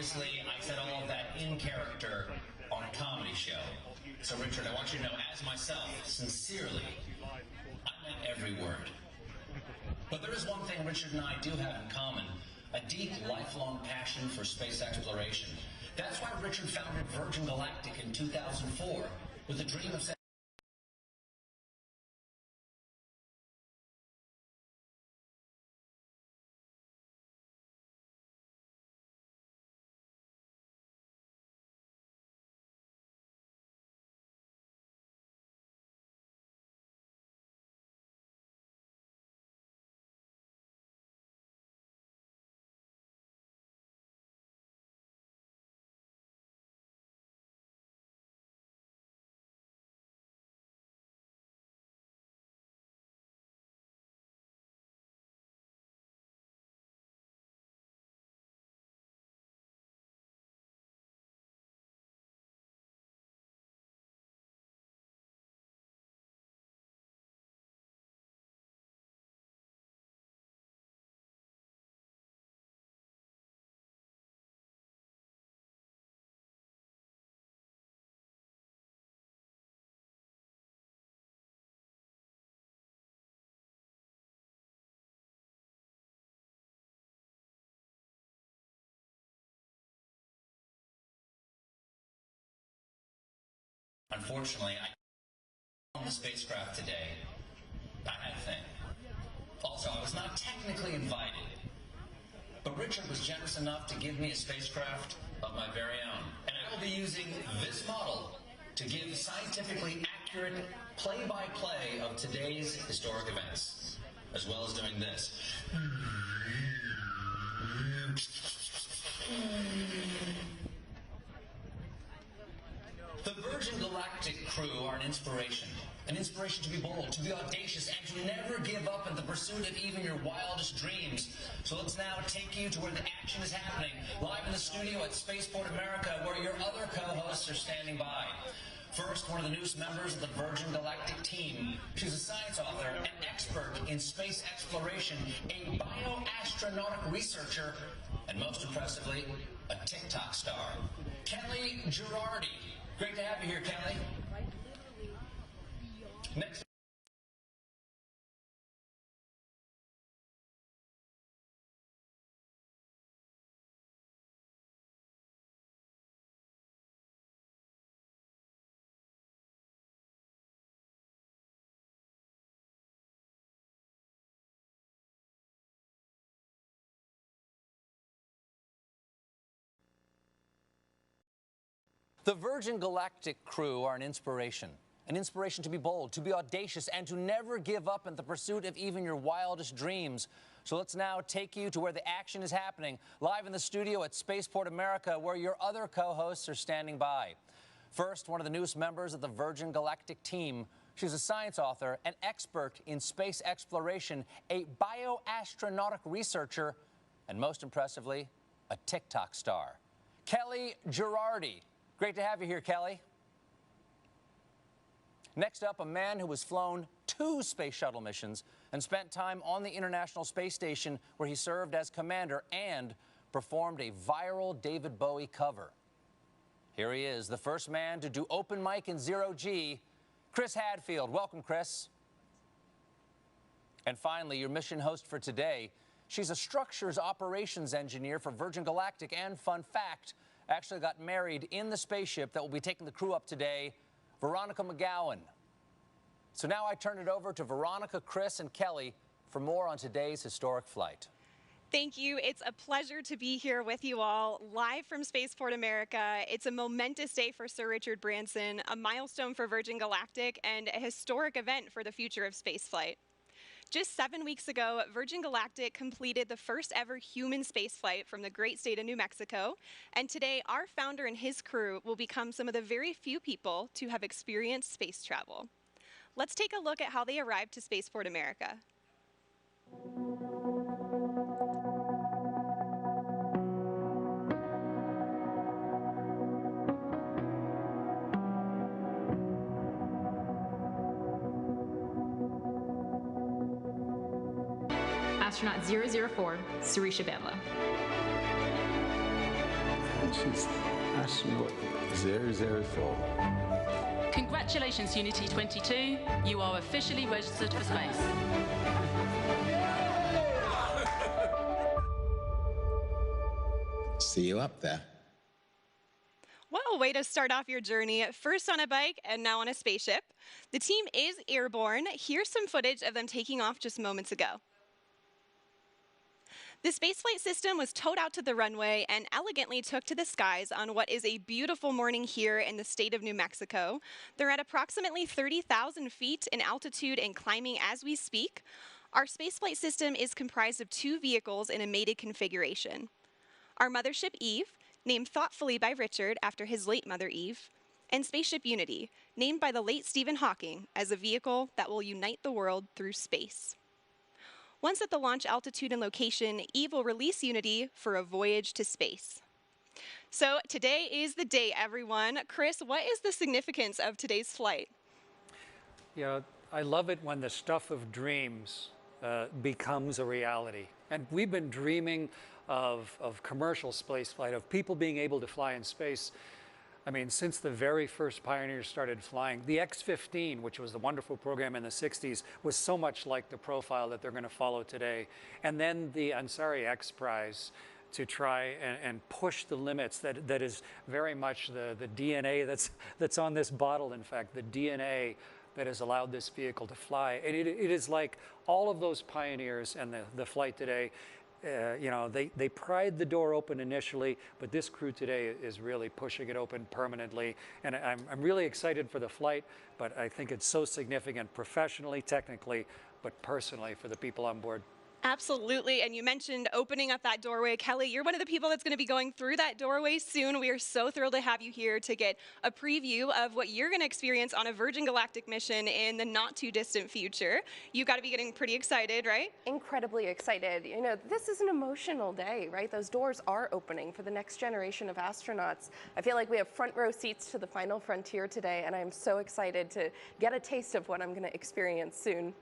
obviously, I said all of that in character on a comedy show. So, Richard, I want you to know, as myself, sincerely, I meant every word. But there is one thing Richard and I do have in common, a deep, lifelong passion for space exploration. That's why Richard founded Virgin Galactic in 2004 with the dream of Unfortunately, I on the spacecraft today. I had a thing. Also, I was not technically invited, but Richard was generous enough to give me a spacecraft of my very own. And I will be using this model to give scientifically accurate play-by-play of today's historic events, as well as doing this. The Virgin Galactic crew are an inspiration to be bold, to be audacious, and to never give up in the pursuit of even your wildest dreams. So let's now take you to where the action is happening, live in the studio at Spaceport America, where your other co-hosts are standing by. First, one of the newest members of the Virgin Galactic team. She's a science author, an expert in space exploration, a bioastronautic researcher, and most impressively, a TikTok star. Kelly Girardi. Great to have you here, Kelly. Next. The Virgin Galactic crew are an inspiration to be bold, to be audacious, and to never give up in the pursuit of even your wildest dreams. So let's now take you to where the action is happening, live in the studio at Spaceport America, where your other co-hosts are standing by. First, one of the newest members of the Virgin Galactic team. She's a science author, an expert in space exploration, a bioastronautic researcher, and most impressively, a TikTok star. Kelly Girardi. Great to have you here, Kelly. Next up, a man who has flown 2 space shuttle missions and spent time on the International Space Station, where he served as commander and performed a viral David Bowie cover. Here he is, the first man to do open mic in zero-G, Chris Hadfield. Welcome, Chris. And finally, your mission host for today. She's a structures operations engineer for Virgin Galactic, and fun fact, actually got married in the spaceship that will be taking the crew up today, Veronica McGowan. So now I turn it over to Veronica, Chris, and Kelly for more on today's historic flight. Thank you. It's a pleasure to be here with you all, live from Spaceport America. It's a momentous day for Sir Richard Branson, a milestone for Virgin Galactic, and a historic event for the future of spaceflight. Just 7 weeks ago, Virgin Galactic completed the first ever human spaceflight from the great state of New Mexico. And today, our founder and his crew will become some of the very few people to have experienced space travel. Let's take a look at how they arrived to Spaceport America. Astronaut 004, Sarisha Bamla. which is astronaut 004. Congratulations, Unity 22. You are officially registered for space. See you up there. Well, way to start off your journey, first on a bike and now on a spaceship. The team is airborne. Here's some footage of them taking off just moments ago. The spaceflight system was towed out to the runway and elegantly took to the skies on what is a beautiful morning here in the state of New Mexico. They're at approximately 30,000 feet in altitude and climbing as we speak. Our spaceflight system is comprised of 2 vehicles in a mated configuration. Our mothership Eve, named thoughtfully by Richard after his late mother Eve, and Spaceship Unity, named by the late Stephen Hawking as a vehicle that will unite the world through space. Once at the launch altitude and location, Eve will release Unity for a voyage to space. So today is the day, everyone. Chris, what is the significance of today's flight? You know, I love it when the stuff of dreams becomes a reality. And we've been dreaming of commercial space flight, of people being able to fly in space. I mean, since the very first pioneers started flying, the X-15, which was the wonderful program in the 60s, was so much like the profile that they're going to follow today. And then the Ansari X Prize to try and push the limits. That is very much the DNA that's on this bottle, in fact, the DNA that has allowed this vehicle to fly. And it is like all of those pioneers and the flight today, you know, they pried the door open initially, but this crew today is really pushing it open permanently. And I'm really excited for the flight, but I think it's so significant professionally, technically, but personally for the people on board. Absolutely, and you mentioned opening up that doorway. Kelly, you're one of the people that's going to be going through that doorway soon. We are so thrilled to have you here to get a preview of what you're going to experience on a Virgin Galactic mission in the not too distant future. You've got to be getting pretty excited, right? Incredibly excited. You know, this is an emotional day, right? Those doors are opening for the next generation of astronauts. I feel like we have front row seats to the final frontier today, and I'm so excited to get a taste of what I'm going to experience soon.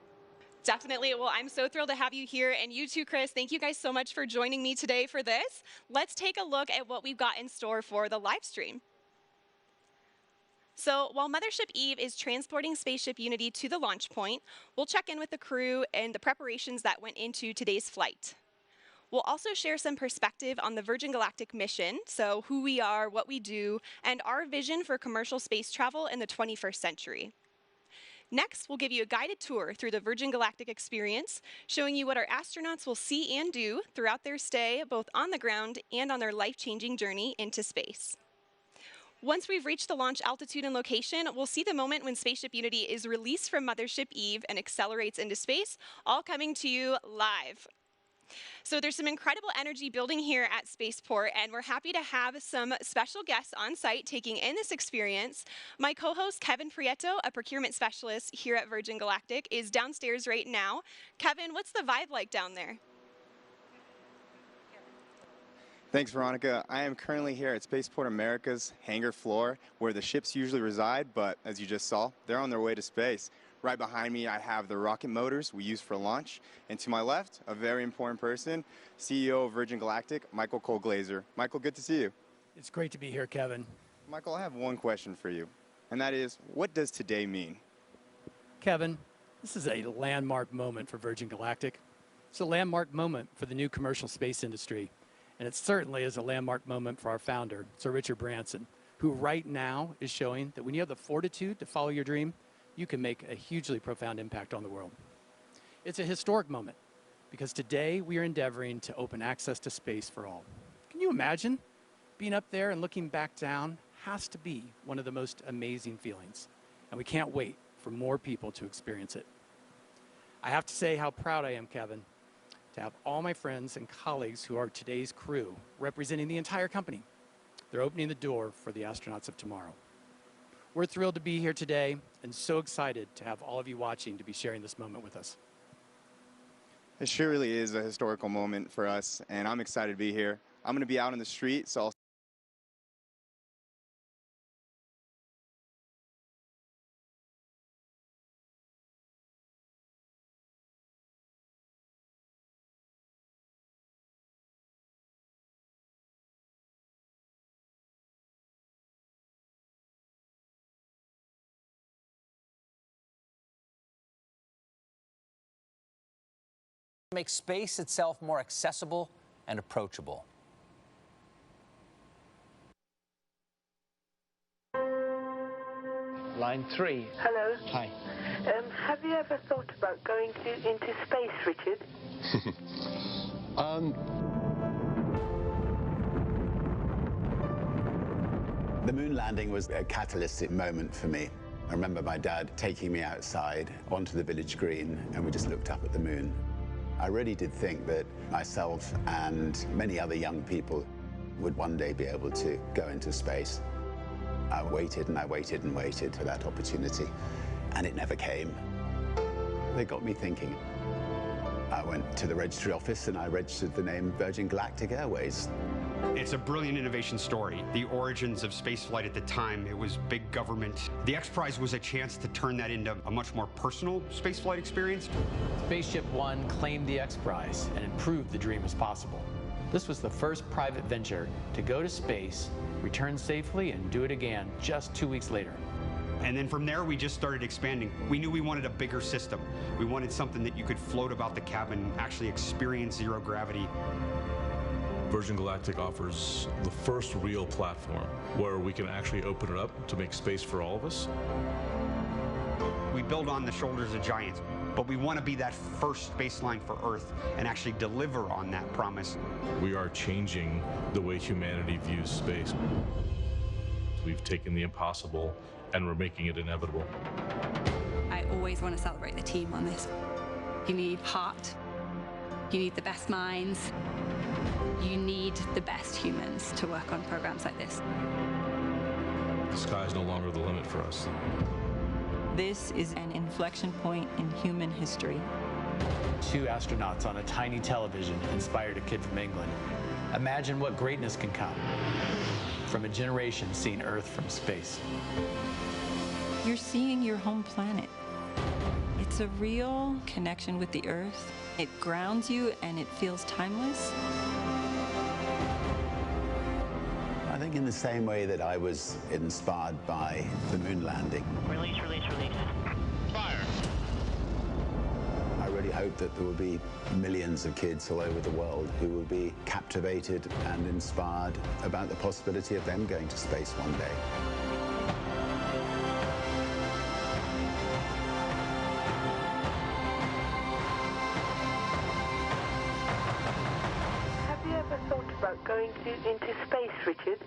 Definitely. Well, I'm so thrilled to have you here. And you too, Chris. Thank you guys so much for joining me today for this. Let's take a look at what we've got in store for the live stream. So while Mothership Eve is transporting Spaceship Unity to the launch point, we'll check in with the crew and the preparations that went into today's flight. We'll also share some perspective on the Virgin Galactic mission, so who we are, what we do, and our vision for commercial space travel in the 21st century. Next, we'll give you a guided tour through the Virgin Galactic experience, showing you what our astronauts will see and do throughout their stay, both on the ground and on their life-changing journey into space. Once we've reached the launch altitude and location, we'll see the moment when Spaceship Unity is released from Mothership Eve and accelerates into space, all coming to you live. So there's some incredible energy building here at Spaceport, and we're happy to have some special guests on site taking in this experience. My co-host, Kevin Prieto, a procurement specialist here at Virgin Galactic, is downstairs right now. Kevin, what's the vibe like down there? Thanks, Veronica. I am currently here at Spaceport America's hangar floor, where the ships usually reside, but as you just saw, they're on their way to space. Right behind me, I have the rocket motors we use for launch. And to my left, a very important person, CEO of Virgin Galactic, Michael Cole-Glazer. Michael, good to see you. It's great to be here, Kevin. Michael, I have one question for you, and that is, what does today mean? Kevin, this is a landmark moment for Virgin Galactic. It's a landmark moment for the new commercial space industry. And it certainly is a landmark moment for our founder, Sir Richard Branson, who right now is showing that when you have the fortitude to follow your dream, you can make a hugely profound impact on the world. It's a historic moment because today we are endeavoring to open access to space for all. Can you imagine? Being up there and looking back down has to be one of the most amazing feelings, and we can't wait for more people to experience it. I have to say how proud I am, Kevin, to have all my friends and colleagues who are today's crew representing the entire company. They're opening the door for the astronauts of tomorrow. We're thrilled to be here today and so excited to have all of you watching to be sharing this moment with us. It sure really is a historical moment for us, and I'm excited to be here. I'm going to be out in the street, so I'll Make space itself more accessible and approachable. Line 3. Hello. Hi. Have you ever thought about going into space, Richard? The moon landing was a catalytic moment for me. I remember my dad taking me outside onto the village green, and we just looked up at the moon. I really did think that myself and many other young people would one day be able to go into space. I waited and I waited and waited for that opportunity, and it never came. They got me thinking. I went to the registry office and I registered the name Virgin Galactic Airways. It's a brilliant innovation story. The origins of spaceflight at the time, it was big government. The X Prize was a chance to turn that into a much more personal spaceflight experience. Spaceship One claimed the X Prize and proved the dream was possible. This was the first private venture to go to space, return safely, and do it again just 2 weeks later. And then from there, we just started expanding. We knew we wanted a bigger system. We wanted something that you could float about the cabin, actually experience zero gravity. Virgin Galactic offers the first real platform where we can actually open it up to make space for all of us. We build on the shoulders of giants, but we want to be that first baseline for Earth and actually deliver on that promise. We are changing the way humanity views space. We've taken the impossible and we're making it inevitable. I always want to celebrate the team on this. You need heart, you need the best minds, you need the best humans to work on programs like this. The sky is no longer the limit for us. This is an inflection point in human history. 2 astronauts on a tiny television inspired a kid from England. Imagine what greatness can come from a generation seeing Earth from space. You're seeing your home planet. It's a real connection with the Earth. It grounds you and it feels timeless. I think in the same way that I was inspired by the moon landing. Release, release, release. Fire. I really hope that there will be millions of kids all over the world who will be captivated and inspired about the possibility of them going to space one day. Have you ever thought about going into space, Richard?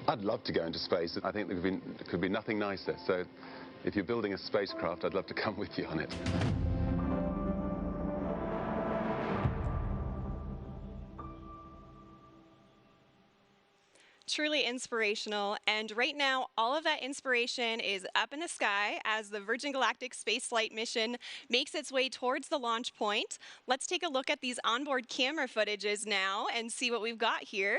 I'd love to go into space. I think there could be nothing nicer. So if you're building a spacecraft, I'd love to come with you on it. Truly inspirational, and right now all of that inspiration is up in the sky as the Virgin Galactic Spaceflight mission makes its way towards the launch point. Let's take a look at these onboard camera footages now and see what we've got here.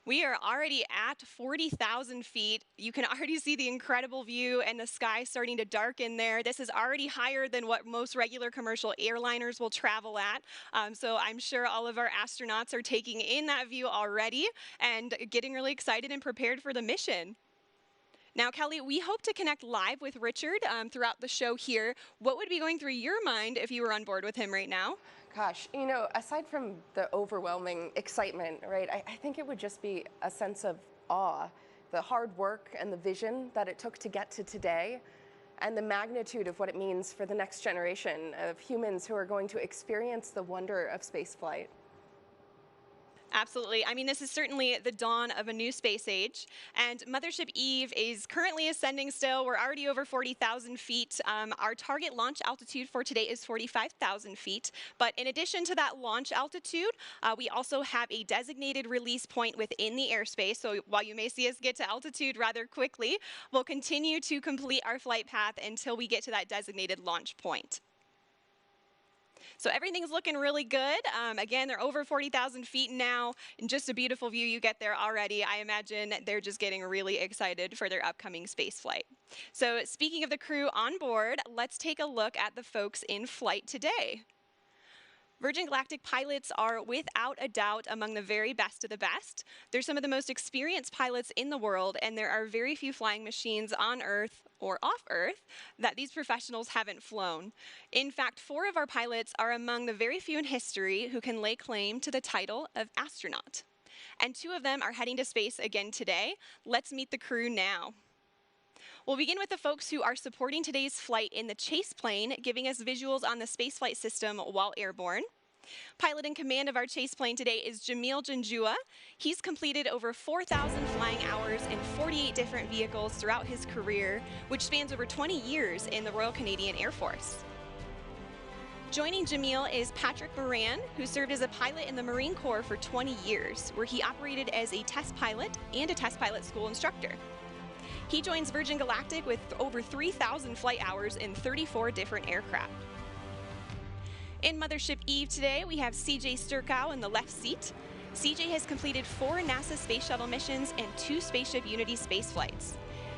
We are already at 40,000 feet. You can already see the incredible view and the sky starting to darken there. This is already higher than what most regular commercial airliners will travel at. So I'm sure all of our astronauts are taking in that view already and getting really excited and prepared for the mission. Now, Kelly, we hope to connect live with Richard throughout the show here. What would be going through your mind if you were on board with him right now? Gosh, you know, aside from the overwhelming excitement, right, I think it would just be a sense of awe, the hard work and the vision that it took to get to today, and the magnitude of what it means for the next generation of humans who are going to experience the wonder of spaceflight. Absolutely. I mean, this is certainly the dawn of a new space age, and Mothership Eve is currently ascending still. We're already over 40,000 feet. Our target launch altitude for today is 45,000 feet. But in addition to that launch altitude, we also have a designated release point within the airspace. So while you may see us get to altitude rather quickly, we'll continue to complete our flight path until we get to that designated launch point. So everything's looking really good. Again, they're over 40,000 feet now, and just a beautiful view you get there already. I imagine they're just getting really excited for their upcoming space flight. So speaking of the crew on board, let's take a look at the folks in flight today. Virgin Galactic pilots are without a doubt among the very best of the best. They're some of the most experienced pilots in the world, and there are very few flying machines on Earth or off Earth that these professionals haven't flown. In fact, 4 of our pilots are among the very few in history who can lay claim to the title of astronaut. And 2 of them are heading to space again today. Let's meet the crew now. We'll begin with the folks who are supporting today's flight in the chase plane, giving us visuals on the spaceflight system while airborne. Pilot in command of our chase plane today is Jamil Janjua. He's completed over 4,000 flying hours in 48 different vehicles throughout his career, which spans over 20 years in the Royal Canadian Air Force. Joining Jamil is Patrick Moran, who served as a pilot in the Marine Corps for 20 years, where he operated as a test pilot and a test pilot school instructor. He joins Virgin Galactic with over 3,000 flight hours in 34 different aircraft. In Mothership Eve today, we have CJ Sturkow in the left seat. CJ has completed 4 NASA Space Shuttle missions and 2 Spaceship Unity space flights.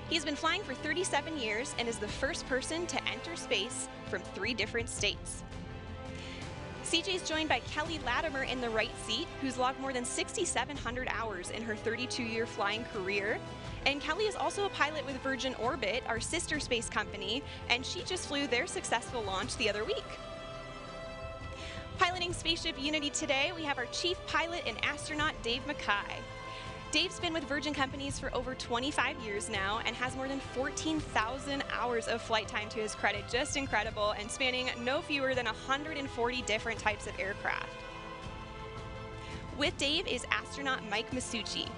He's been flying for 37 years and is the first person to enter space from 3 different states. CJ is joined by Kelly Latimer in the right seat, who's logged more than 6,700 hours in her 32-year flying career. And Kelly is also a pilot with Virgin Orbit, our sister space company, and she just flew their successful launch the other week. Piloting Spaceship Unity today, we have our chief pilot and astronaut, Dave Mackay. Dave's been with Virgin Companies for over 25 years now and has more than 14,000 hours of flight time to his credit. Just incredible, and spanning no fewer than 140 different types of aircraft. With Dave is astronaut Mike Masucci.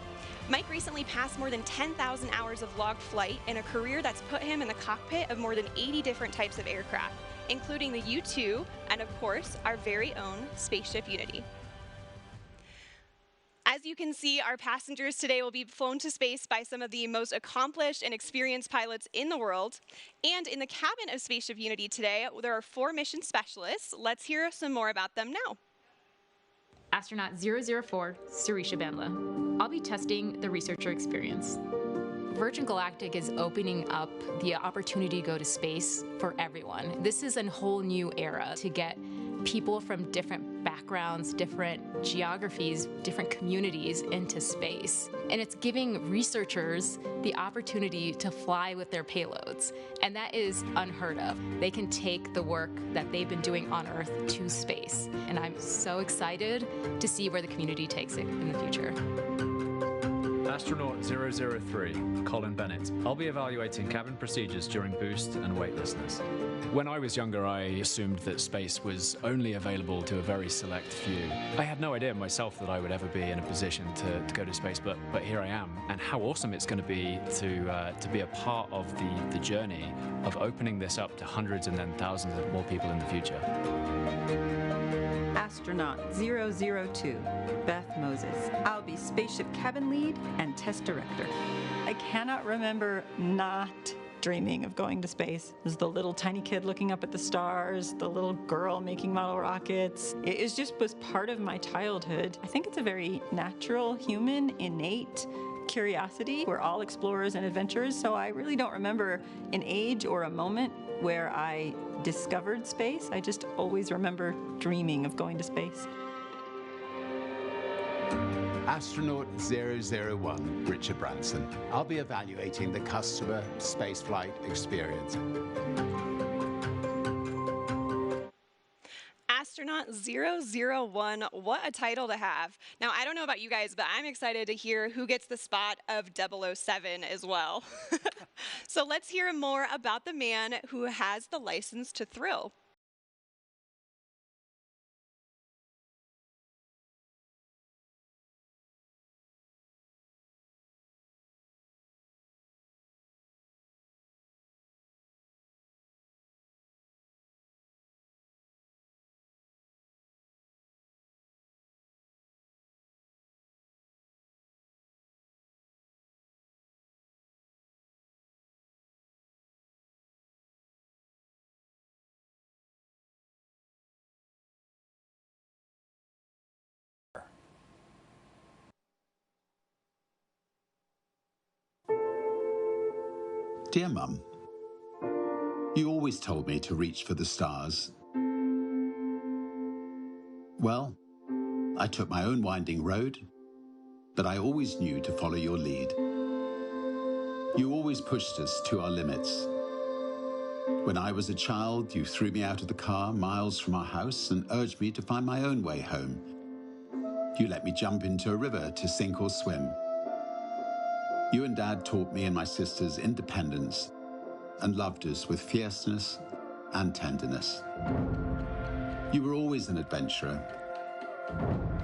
Mike recently passed more than 10,000 hours of logged flight in a career that's put him in the cockpit of more than 80 different types of aircraft, including the U-2 and, of course, our very own Spaceship Unity. As you can see, our passengers today will be flown to space by some of the most accomplished and experienced pilots in the world. And in the cabin of Spaceship Unity today, there are 4 mission specialists. Let's hear some more about them now. Astronaut 004, Surisha Bandla. I'll be testing the researcher experience. Virgin Galactic is opening up the opportunity to go to space for everyone. This is a whole new era to get people from different backgrounds, different geographies, different communities into space. And it's giving researchers the opportunity to fly with their payloads. And that is unheard of. They can take the work that they've been doing on Earth to space. And I'm so excited to see where the community takes it in the future. Astronaut 003, Colin Bennett. I'll be evaluating cabin procedures during boost and weightlessness. When I was younger, I assumed that space was only available to a very select few. I had no idea myself that I would ever be in a position to go to space, but here I am. And how awesome it's going to be a part of the journey of opening this up to hundreds and then thousands of more people in the future. Astronaut 002, Beth Moses. I'll be spaceship cabin lead and test director. I cannot remember not dreaming of going to space. There's the little tiny kid looking up at the stars, the little girl making model rockets. It was part of my childhood. I think it's a very natural, human, innate curiosity. We're all explorers and adventurers, so I really don't remember an age or a moment where I discovered space. I just always remember dreaming of going to space. Astronaut 001, Richard Branson. I'll be evaluating the customer spaceflight experience. Astronaut 001, what a title to have. Now, I don't know about you guys, but I'm excited to hear who gets the spot of 007 as well. So let's hear more about the man who has the license to thrill. Dear Mum, you always told me to reach for the stars. Well, I took my own winding road, but I always knew to follow your lead. You always pushed us to our limits. When I was a child, you threw me out of the car miles from our house and urged me to find my own way home. You let me jump into a river to sink or swim. You and Dad taught me and my sisters independence and loved us with fierceness and tenderness. You were always an adventurer.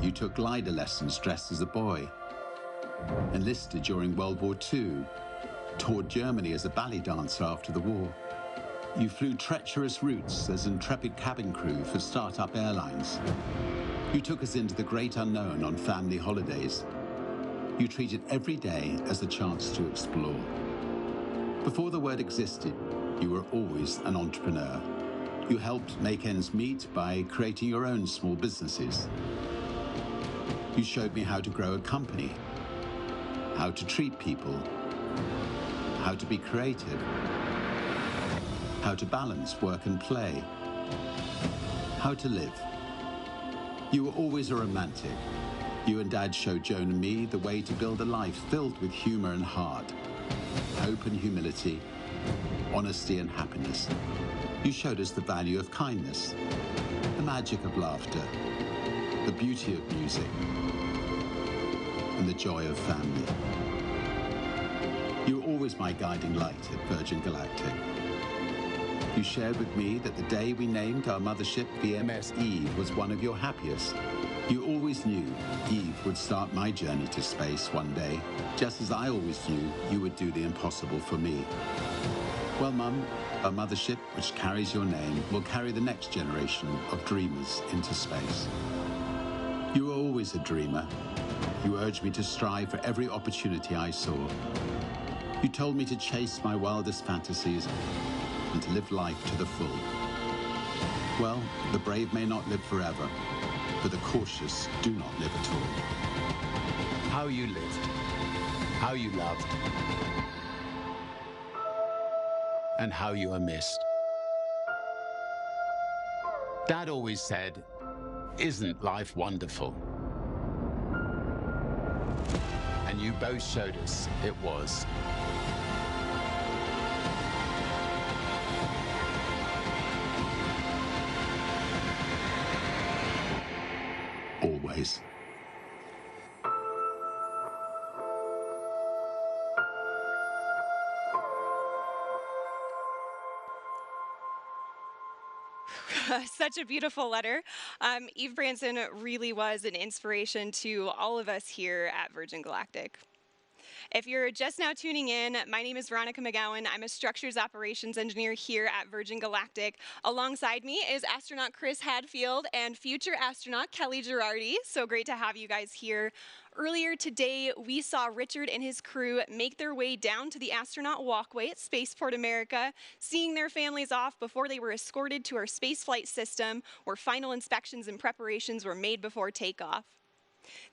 You took glider lessons dressed as a boy, enlisted during World War II, toured Germany as a ballet dancer after the war. You flew treacherous routes as intrepid cabin crew for start-up airlines. You took us into the great unknown on family holidays. You treated every day as a chance to explore. Before the word existed, you were always an entrepreneur. You helped make ends meet by creating your own small businesses. You showed me how to grow a company, how to treat people, how to be creative, how to balance work and play, how to live. You were always a romantic. You and Dad showed Joan and me the way to build a life filled with humor and heart, hope and humility, honesty and happiness. You showed us the value of kindness, the magic of laughter, the beauty of music, and the joy of family. You were always my guiding light at Virgin Galactic. You shared with me that the day we named our mothership VMS Eve was one of your happiest. You always knew Eve would start my journey to space one day, just as I always knew you would do the impossible for me. Well, Mum, our mothership, which carries your name, will carry the next generation of dreamers into space. You were always a dreamer. You urged me to strive for every opportunity I saw. You told me to chase my wildest fantasies and to live life to the full. Well, the brave may not live forever, but the cautious do not live at all. How you lived, how you loved, and how you are missed. Dad always said, "Isn't life wonderful?" And you both showed us it was. Always. Such a beautiful letter. Eve Branson really was an inspiration to all of us here at Virgin Galactic. If you're just now tuning in, my name is Veronica McGowan. I'm a structures operations engineer here at Virgin Galactic. Alongside me is astronaut Chris Hadfield and future astronaut Kelly Girardi. So great to have you guys here. Earlier today, we saw Richard and his crew make their way down to the astronaut walkway at Spaceport America, seeing their families off before they were escorted to our spaceflight system, where final inspections and preparations were made before takeoff.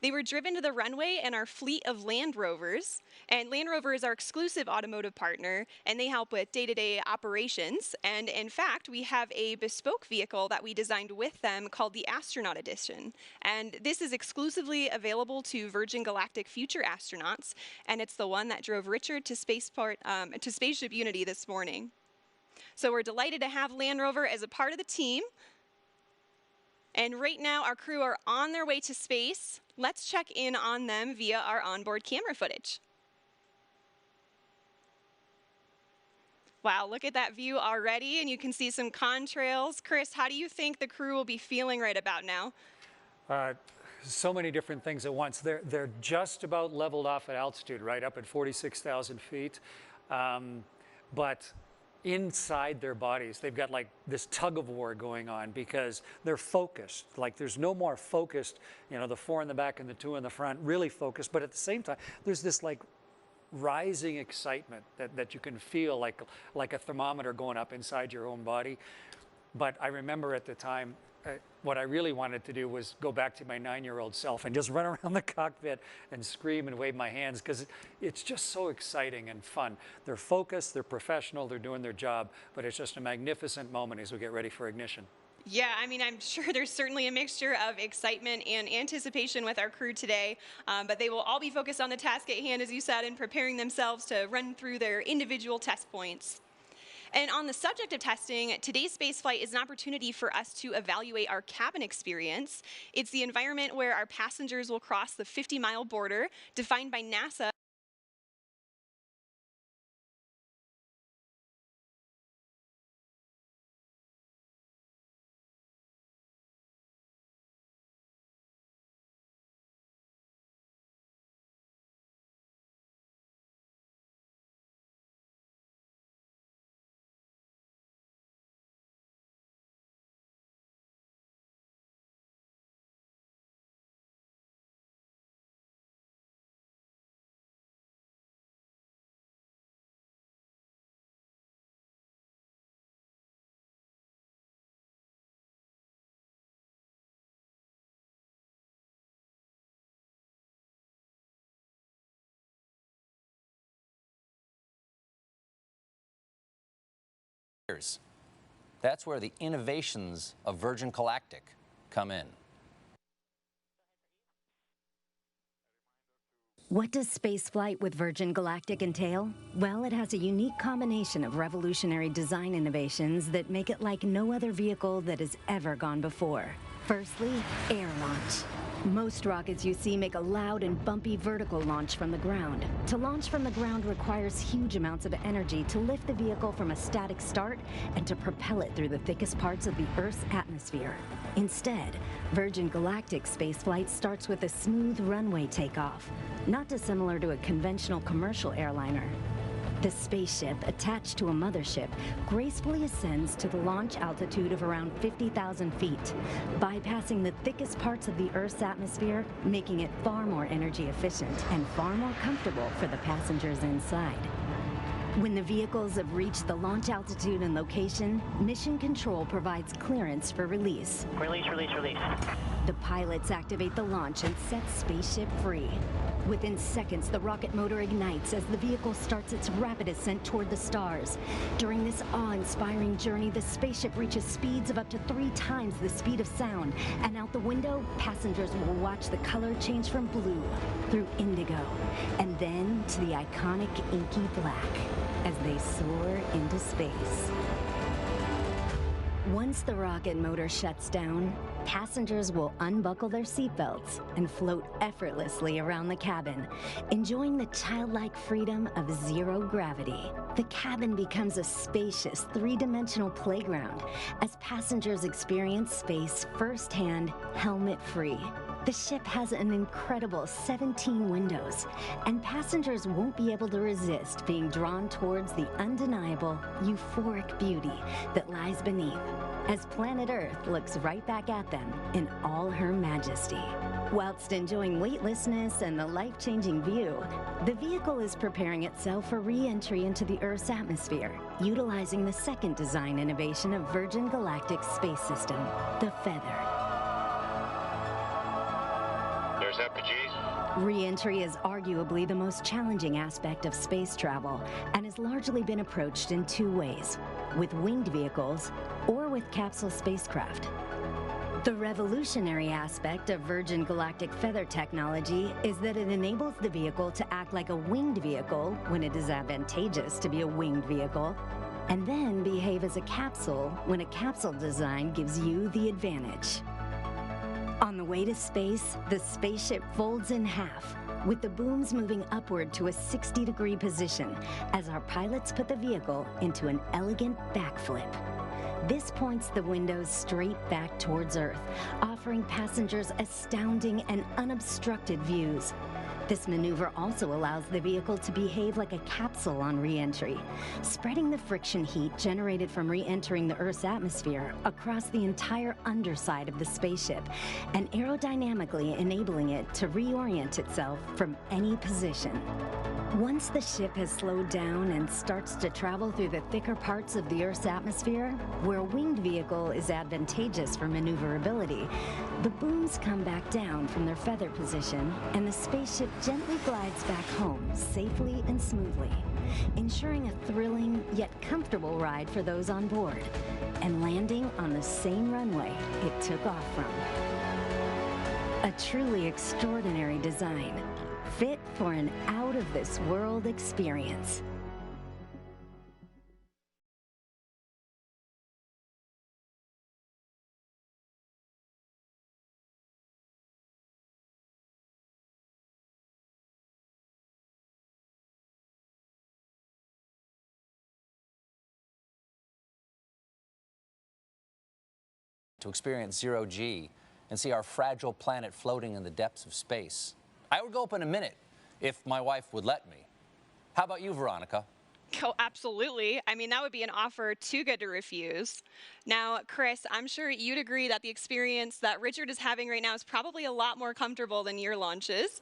They were driven to the runway in our fleet of Land Rovers, and Land Rover is our exclusive automotive partner, and they help with day-to-day operations. And in fact, we have a bespoke vehicle that we designed with them called the Astronaut Edition. And this is exclusively available to Virgin Galactic future astronauts, and it's the one that drove Richard to Spaceship Unity this morning. So we're delighted to have Land Rover as a part of the team. And right now, our crew are on their way to space. Let's check in on them via our onboard camera footage. Wow, look at that view already, and you can see some contrails. Chris, how do you think the crew will be feeling right about now? So many different things at once. They're just about leveled off at altitude, right up at 46,000 feet. But inside their bodies, they've got like this tug of war going on because they're focused. Like there's no more focused, you know, the 4 in the back and the 2 in the front, really focused. But at the same time, there's this like rising excitement that you can feel like a thermometer going up inside your own body. But I remember at the time, what I really wanted to do was go back to my 9-year-old self and just run around the cockpit and scream and wave my hands because it's just so exciting and fun. They're focused, they're professional, they're doing their job, but it's just a magnificent moment as we get ready for ignition. Yeah, I mean, I'm sure there's certainly a mixture of excitement and anticipation with our crew today, but they will all be focused on the task at hand, as you said, and preparing themselves to run through their individual test points. And on the subject of testing, today's spaceflight is an opportunity for us to evaluate our cabin experience. It's the environment where our passengers will cross the 50-mile border defined by NASA. That's where the innovations of Virgin Galactic come in. What does spaceflight with Virgin Galactic entail? Well, it has a unique combination of revolutionary design innovations that make it like no other vehicle that has ever gone before. Firstly, air launch. Most rockets you see make a loud and bumpy vertical launch from the ground. To launch from the ground requires huge amounts of energy to lift the vehicle from a static start and to propel it through the thickest parts of the Earth's atmosphere. Instead, Virgin Galactic spaceflight starts with a smooth runway takeoff, not dissimilar to a conventional commercial airliner. The spaceship, attached to a mothership, gracefully ascends to the launch altitude of around 50,000 feet, bypassing the thickest parts of the Earth's atmosphere, making it far more energy efficient and far more comfortable for the passengers inside. When the vehicles have reached the launch altitude and location, Mission Control provides clearance for release. Release, release, release. The pilots activate the launch and set spaceship free. Within seconds, the rocket motor ignites as the vehicle starts its rapid ascent toward the stars. During this awe-inspiring journey, the spaceship reaches speeds of up to 3 times the speed of sound. And out the window, passengers will watch the color change from blue through indigo, and then to the iconic inky black as they soar into space. Once the rocket motor shuts down, passengers will unbuckle their seatbelts and float effortlessly around the cabin, enjoying the childlike freedom of zero gravity. The cabin becomes a spacious, 3-dimensional playground as passengers experience space firsthand, helmet-free. The ship has an incredible 17 windows, and passengers won't be able to resist being drawn towards the undeniable, euphoric beauty that lies beneath, as planet Earth looks right back at them in all her majesty. Whilst enjoying weightlessness and the life-changing view, the vehicle is preparing itself for re-entry into the Earth's atmosphere, utilizing the second design innovation of Virgin Galactic's space system, the Feather. There's FPGs. Re-entry is arguably the most challenging aspect of space travel and has largely been approached in 2 ways, with winged vehicles or with capsule spacecraft. The revolutionary aspect of Virgin Galactic Feather technology is that it enables the vehicle to act like a winged vehicle when it is advantageous to be a winged vehicle, and then behave as a capsule when a capsule design gives you the advantage. On the way to space, the spaceship folds in half, with the booms moving upward to a 60-degree position as our pilots put the vehicle into an elegant backflip. This points the windows straight back towards Earth, offering passengers astounding and unobstructed views. This maneuver also allows the vehicle to behave like a capsule on re-entry, spreading the friction heat generated from re-entering the Earth's atmosphere across the entire underside of the spaceship, and aerodynamically enabling it to reorient itself from any position. Once the ship has slowed down and starts to travel through the thicker parts of the Earth's atmosphere, where a winged vehicle is advantageous for maneuverability, the booms come back down from their feather position, and the spaceship gently glides back home safely and smoothly. ensuring a thrilling yet comfortable ride for those on board, and landing on the same runway it took off from. A truly extraordinary design, fit for an out-of-this-world experience. To experience zero-G and see our fragile planet floating in the depths of space. I would go up in a minute if my wife would let me. How about you, Veronica? Oh, absolutely. I mean, that would be an offer too good to refuse. Now, Chris, I'm sure you'd agree that the experience that Richard is having right now is probably a lot more comfortable than your launches.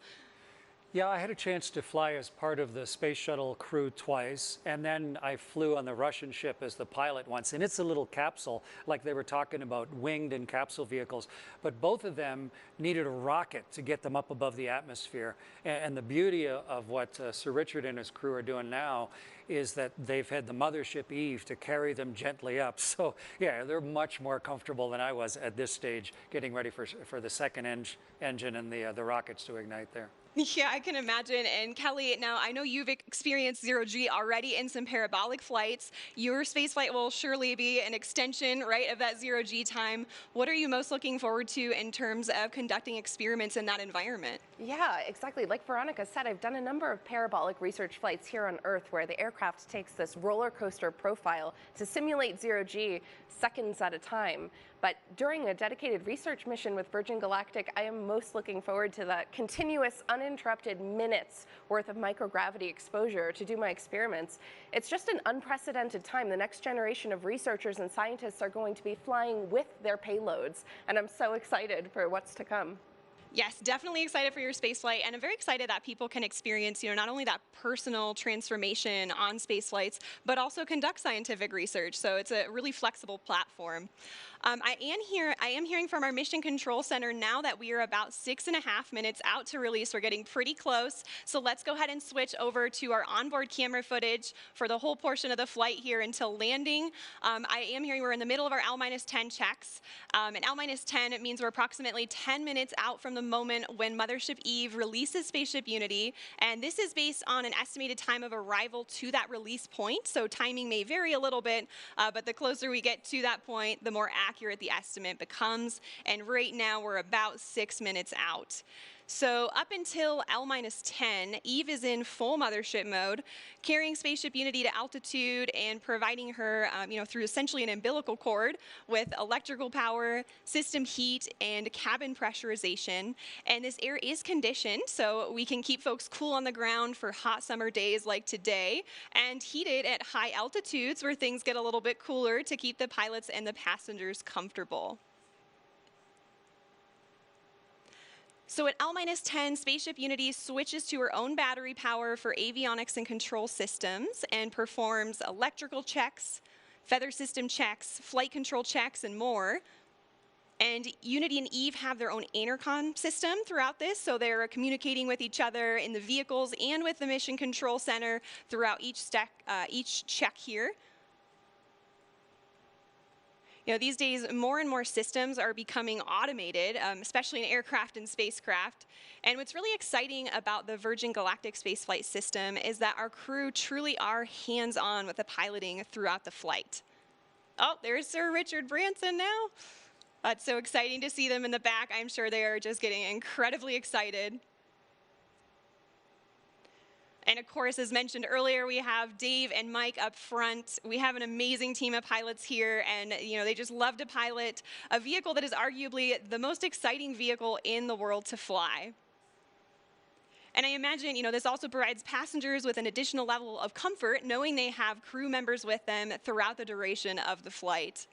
Yeah, I had a chance to fly as part of the space shuttle crew twice, and then I flew on the Russian ship as the pilot once. And it's a little capsule, like they were talking about winged and capsule vehicles. But both of them needed a rocket to get them up above the atmosphere. And the beauty of what Sir Richard and his crew are doing now is that they've had the mothership Eve to carry them gently up. So yeah, they're much more comfortable than I was at this stage, getting ready for the second engine and the rockets to ignite there. Yeah, I can imagine. And Kelly, now I know you've experienced zero-G already in some parabolic flights. Your space flight will surely be an extension, right, of that zero-G time. What are you most looking forward to in terms of conducting experiments in that environment? Yeah, exactly. Like Veronica said, I've done a number of parabolic research flights here on Earth where the aircraft takes this roller coaster profile to simulate zero-G seconds at a time. But during a dedicated research mission with Virgin Galactic, I am most looking forward to that continuous, uninterrupted minutes worth of microgravity exposure to do my experiments. It's just an unprecedented time. The next generation of researchers and scientists are going to be flying with their payloads, and I'm so excited for what's to come. Yes, definitely excited for your space flight, and I'm very excited that people can experience, not only that personal transformation on space flights, but also conduct scientific research. So it's a really flexible platform. I am hearing from our Mission Control Center now that we are about 6.5 minutes out to release. We're getting pretty close. So let's go ahead and switch over to our onboard camera footage for the whole portion of the flight here until landing. I am hearing we're in the middle of our L-10 checks. And L-10, it means we're approximately 10 minutes out from the moment when Mothership Eve releases Spaceship Unity. And this is based on an estimated time of arrival to that release point. So timing may vary a little bit, but the closer we get to that point, the more accurate the estimate becomes. And right now we're about 6 minutes out. So up until L-10, Eve is in full mothership mode, carrying Spaceship Unity to altitude and providing her, through essentially an umbilical cord with electrical power, system heat, and cabin pressurization. And this air is conditioned, so we can keep folks cool on the ground for hot summer days like today, and heated at high altitudes where things get a little bit cooler to keep the pilots and the passengers comfortable. So at L-10, Spaceship Unity switches to her own battery power for avionics and control systems and performs electrical checks, feather system checks, flight control checks, and more. And Unity and Eve have their own intercom system throughout this, so they're communicating with each other in the vehicles and with the Mission Control Center throughout each check here. These days, more and more systems are becoming automated, especially in aircraft and spacecraft. And what's really exciting about the Virgin Galactic spaceflight system is that our crew truly are hands-on with the piloting throughout the flight. Oh, there's Sir Richard Branson now. It's so exciting to see them in the back. I'm sure they are just getting incredibly excited. And of course, as mentioned earlier, we have Dave and Mike up front. We have an amazing team of pilots here, and they just love to pilot a vehicle that is arguably the most exciting vehicle in the world to fly. And I imagine, this also provides passengers with an additional level of comfort, knowing they have crew members with them throughout the duration of the flight.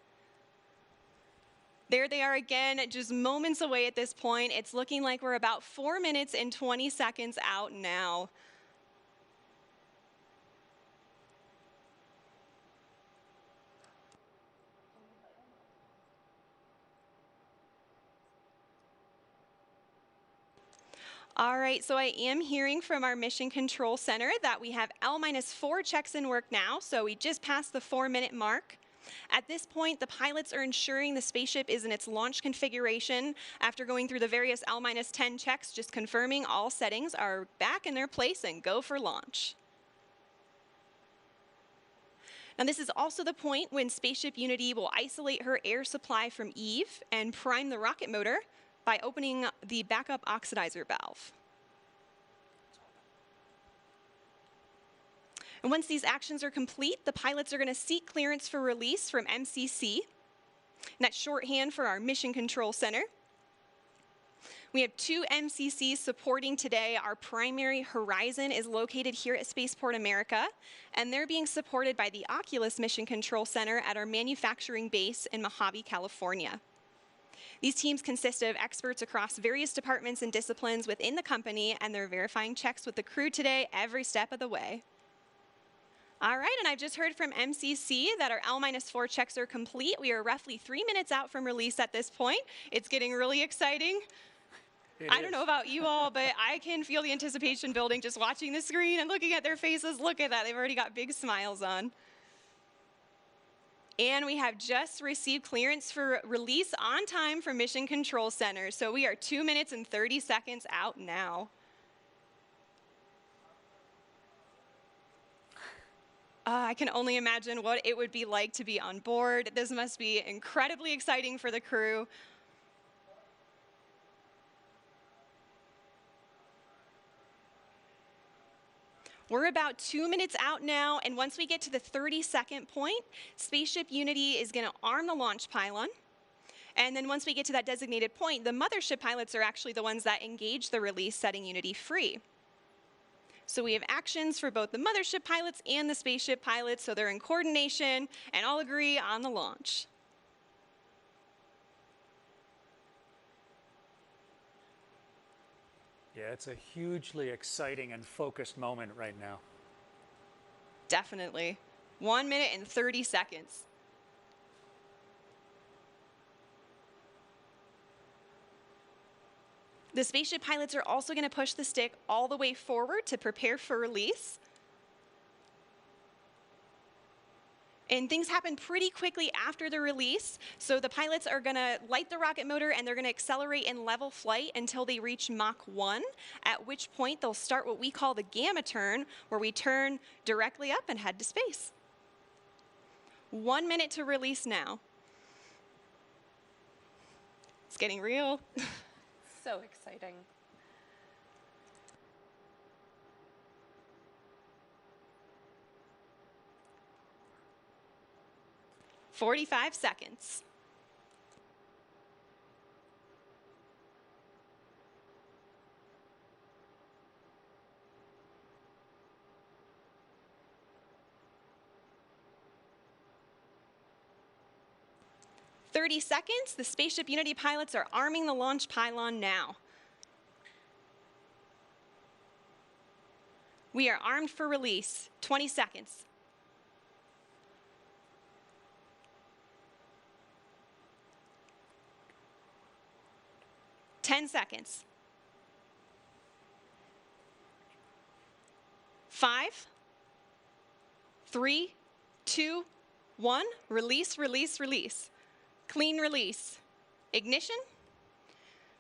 There they are again, just moments away at this point. It's looking like we're about 4 minutes and 20 seconds out now. All right, so I am hearing from our Mission Control Center that we have L-4 checks in work now, so we just passed the 4-minute mark. At this point, the pilots are ensuring the spaceship is in its launch configuration after going through the various L-10 checks, just confirming all settings are back in their place and go for launch. Now, this is also the point when Spaceship Unity will isolate her air supply from Eve and prime the rocket motor by opening the backup oxidizer valve. And once these actions are complete, the pilots are going to seek clearance for release from MCC. And that's shorthand for our Mission Control Center. We have 2 MCCs supporting today. Our primary Horizon is located here at Spaceport America, and they're being supported by the Oculus Mission Control Center at our manufacturing base in Mojave, California. These teams consist of experts across various departments and disciplines within the company, and they're verifying checks with the crew today every step of the way. All right, and I've just heard from MCC that our L-4 checks are complete. We are roughly 3 minutes out from release at this point. It's getting really exciting. I don't know about you all, but I can feel the anticipation building just watching the screen and looking at their faces. Look at that, they've already got big smiles on. And we have just received clearance for release on time from Mission Control Center. So we are 2 minutes and 30 seconds out now. I can only imagine what it would be like to be on board. This must be incredibly exciting for the crew. We're about 2 minutes out now, and once we get to the 30-second point, Spaceship Unity is going to arm the launch pylon. And then once we get to that designated point, the mothership pilots are actually the ones that engage the release, setting Unity free. So we have actions for both the mothership pilots and the spaceship pilots, so they're in coordination and all agree on the launch. Yeah, it's a hugely exciting and focused moment right now. Definitely. 1 minute and 30 seconds. The spaceship pilots are also going to push the stick all the way forward to prepare for release. And things happen pretty quickly after the release. So the pilots are going to light the rocket motor and they're going to accelerate in level flight until they reach Mach 1, at which point they'll start what we call the gamma turn, where we turn directly up and head to space. 1 minute to release now. It's getting real. So exciting. "45 seconds. "30 seconds. The Spaceship Unity pilots are arming the launch pylon now. We are armed for release. 20 seconds. "10 seconds. 5, 3, 2, 1. Release, release, release. Clean release. Ignition.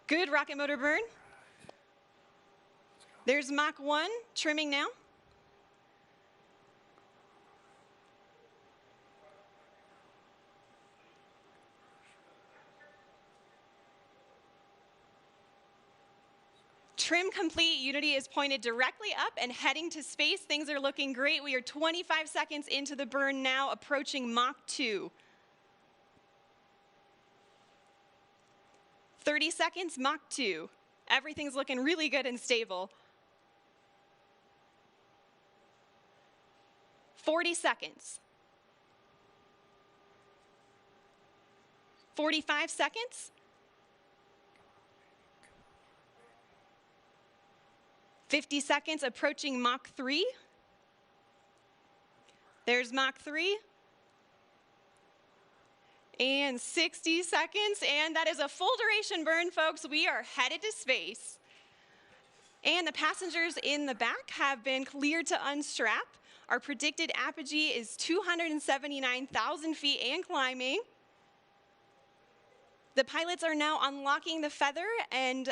Good rocket motor burn. There's Mach 1 trimming now. Trim complete. Unity is pointed directly up and heading to space. Things are looking great. We are 25 seconds into the burn now, approaching Mach 2. 30 seconds, Mach 2. Everything's looking really good and stable. 40 seconds. 45 seconds. 50 seconds, approaching Mach 3. There's Mach 3. And 60 seconds, and that is a full duration burn, folks. We are headed to space. And the passengers in the back have been cleared to unstrap. Our predicted apogee is 279,000 feet and climbing. The pilots are now unlocking the feather, and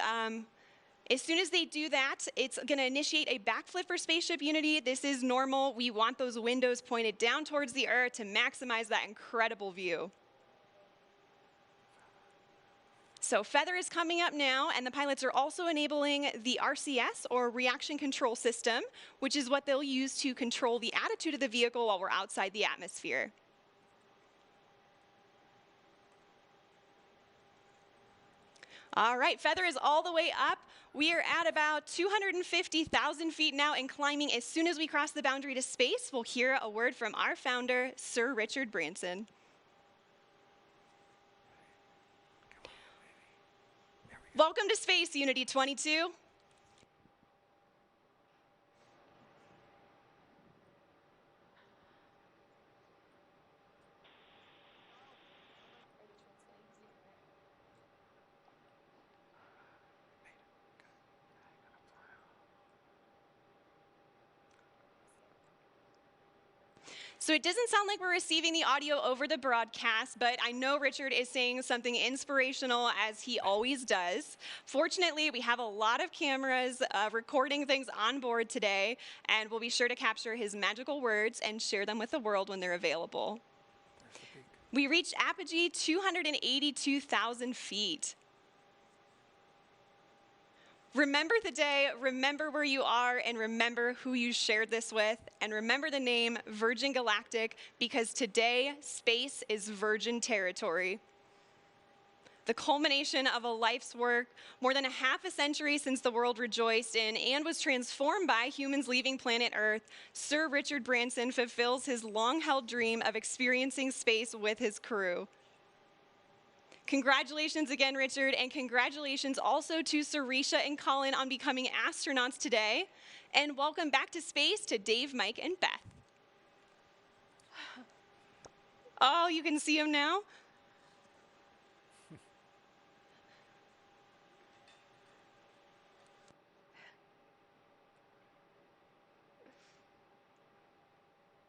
as soon as they do that, it's going to initiate a backflip for Spaceship Unity. This is normal. We want those windows pointed down towards the Earth to maximize that incredible view. So feather is coming up now, and the pilots are also enabling the RCS, or reaction control system, which is what they'll use to control the attitude of the vehicle while we're outside the atmosphere. All right, feather is all the way up. We are at about 250,000 feet now and climbing. As soon as we cross the boundary to space, we'll hear a word from our founder, Sir Richard Branson. Welcome to Space Unity 22. So it doesn't sound like we're receiving the audio over the broadcast, but I know Richard is saying something inspirational, as he always does. Fortunately, we have a lot of cameras recording things on board today, and we'll be sure to capture his magical words and share them with the world when they're available. We reached apogee 282,000 feet. Remember the day, remember where you are, and remember who you shared this with, and remember the name Virgin Galactic, because today, space is virgin territory. The culmination of a life's work, more than a half a century since the world rejoiced in and was transformed by humans leaving planet Earth, Sir Richard Branson fulfills his long-held dream of experiencing space with his crew. Congratulations again, Richard, and congratulations also to Sarisha and Colin on becoming astronauts today. And welcome back to space to Dave, Mike, and Beth. Oh, you can see them now?